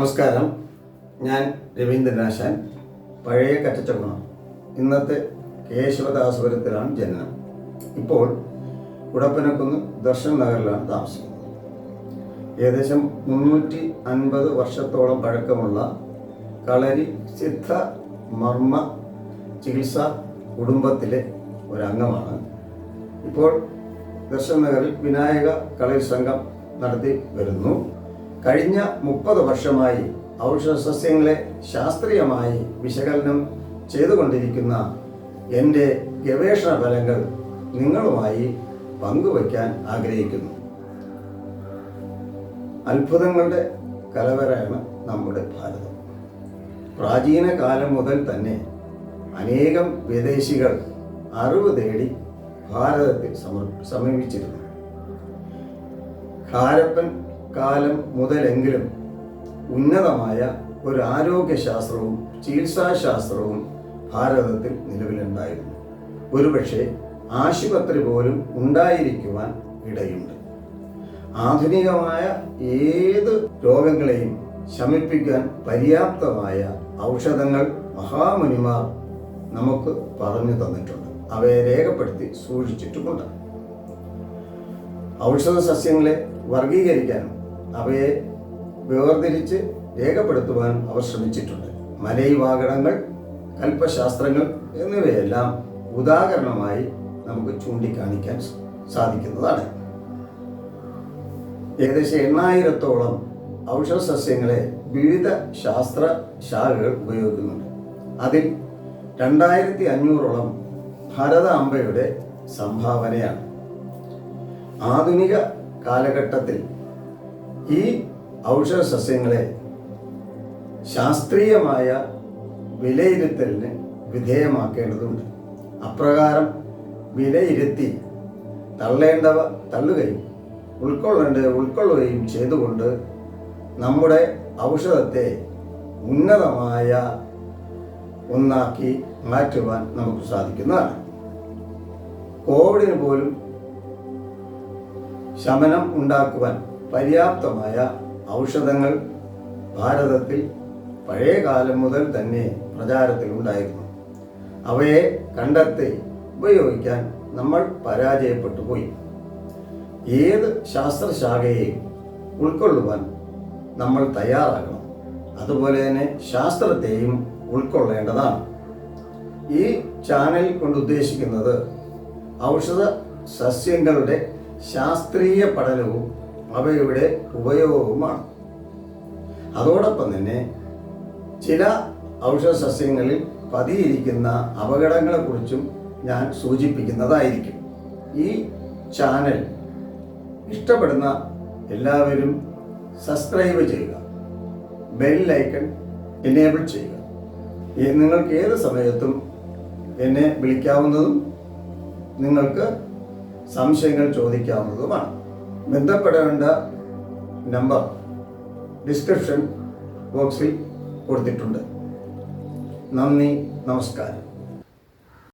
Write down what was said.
നമസ്കാരം. ഞാൻ രവീന്ദ്രനാശാൻ, പഴയ കറ്റച്ചകുണം. ഇന്നത്തെ കേശവദാസപുരത്തിലാണ് ജനനം. ഇപ്പോൾ കുടപ്പനക്കുന്ന് ദർശൻ നഗറിലാണ് താമസിക്കുന്നത്. ഏകദേശം 350 വർഷത്തോളം പഴക്കമുള്ള കളരി സിദ്ധ മർമ്മ ചികിത്സാ കുടുംബത്തിലെ ഒരംഗമാണ്. ഇപ്പോൾ ദർശൻ നഗറിൽ വിനായക കളരി സംഘം നടത്തി വരുന്നു. കഴിഞ്ഞ 30 വർഷമായി ഔഷധസസ്യങ്ങളെ ശാസ്ത്രീയമായി വിശകലനം ചെയ്തുകൊണ്ടിരിക്കുന്ന എൻ്റെ ഗവേഷണ ഫലങ്ങൾ നിങ്ങളുമായി പങ്കുവയ്ക്കാൻ ആഗ്രഹിക്കുന്നു. അത്ഭുതങ്ങളുടെ കലവറയാണ് നമ്മുടെ ഭാരതം. പ്രാചീന കാലം മുതൽ തന്നെ അനേകം വിദേശികൾ അറിവ് തേടി ഭാരതത്തിൽ സമീപിച്ചിരുന്നു. ഹാരപ്പൻ കാലം മുതലെങ്കിലും ഉന്നതമായ ഒരു ആരോഗ്യശാസ്ത്രവും ചികിത്സാശാസ്ത്രവും ഭാരതത്തിൽ നിലവിലുണ്ടായിരുന്നു. ഒരുപക്ഷെ ആശുപത്രി പോലും ഉണ്ടായിരിക്കുവാൻ ഇടയുണ്ട്. ആധുനികമായ ഏത് രോഗങ്ങളെയും ശമിപ്പിക്കാൻ പര്യാപ്തമായ ഔഷധങ്ങൾ മഹാമുനിമാർ നമുക്ക് പറഞ്ഞു തന്നിട്ടുണ്ട്. അവയെ രേഖപ്പെടുത്തി സൂക്ഷിച്ചിട്ടുമുണ്ട്. ഔഷധ സസ്യങ്ങളെ വർഗീകരിക്കാനും അവയെ വേർതിരിച്ച് രേഖപ്പെടുത്തുവാൻ അവർ ശ്രമിച്ചിട്ടുണ്ട്. മലൈവാകടങ്ങൾ, കൽപ്പശാസ്ത്രങ്ങൾ എന്നിവയെല്ലാം ഉദാഹരണമായി നമുക്ക് ചൂണ്ടിക്കാണിക്കാൻ സാധിക്കുന്നതാണ്. ഏകദേശം 8000-ഓളം ഔഷധ സസ്യങ്ങളെ വിവിധ ശാസ്ത്ര ശാഖകൾ ഉപയോഗിക്കുന്നുണ്ട്. അതിൽ 2500-ഓളം ഭരതാംബയുടെ സംഭാവനയാണ്. ആധുനിക കാലഘട്ടത്തിൽ ഈ ഔഷധ സസ്യങ്ങളെ ശാസ്ത്രീയമായ വിലയിരുത്തലിന് വിധേയമാക്കേണ്ടതുണ്ട്. അപ്രകാരം വിലയിരുത്തി തള്ളേണ്ടവ തള്ളുകയും ഉൾക്കൊള്ളേണ്ടത് ഉൾക്കൊള്ളുകയും ചെയ്തുകൊണ്ട് നമ്മുടെ ഔഷധത്തെ ഉന്നതമായ ഒന്നാക്കി മാറ്റുവാൻ നമുക്ക് സാധിക്കുന്നതാണ്. കോവിഡിന് പോലും ശമനം ഉണ്ടാക്കുവാൻ പര്യാപ്തമായ ഔഷധങ്ങൾ ഭാരതത്തിൽ പഴയ കാലം മുതൽ തന്നെ പ്രചാരത്തിലുണ്ടായിരുന്നു. അവയെ കണ്ടെത്തി ഉപയോഗിക്കാൻ നമ്മൾ പരാജയപ്പെട്ടു പോയി. ഏത് ശാസ്ത്രശാഖയെയും ഉൾക്കൊള്ളുവാൻ നമ്മൾ തയ്യാറാകണം. അതുപോലെ തന്നെ ശാസ്ത്രത്തെയും ഉൾക്കൊള്ളേണ്ടതാണ്. ഈ ചാനൽ കൊണ്ട് ഉദ്ദേശിക്കുന്നത് ഔഷധ സസ്യങ്ങളുടെ ശാസ്ത്രീയ പഠനവും അവയുടെ ഉപയോഗവുമാണ്. അതോടൊപ്പം തന്നെ ചില ഔഷധ സസ്യങ്ങളിൽ പതിയിരിക്കുന്ന അപകടങ്ങളെക്കുറിച്ചും ഞാൻ സൂചിപ്പിക്കുന്നതായിരിക്കും. ഈ ചാനൽ ഇഷ്ടപ്പെടുന്ന എല്ലാവരും സബ്സ്ക്രൈബ് ചെയ്യുക, ബെൽ ഐക്കൺ എനേബിൾ ചെയ്യുക. നിങ്ങൾക്ക് ഏത് സമയത്തും എന്നെ വിളിക്കാവുന്നതും നിങ്ങൾക്ക് സംശയങ്ങൾ ചോദിക്കാവുന്നതുമാണ്. ബന്ധപ്പെടേണ്ട നമ്പർ ഡിസ്ക്രിപ്ഷൻ ബോക്സിൽ കൊടുത്തിട്ടുണ്ട്. നന്ദി, നമസ്കാരം.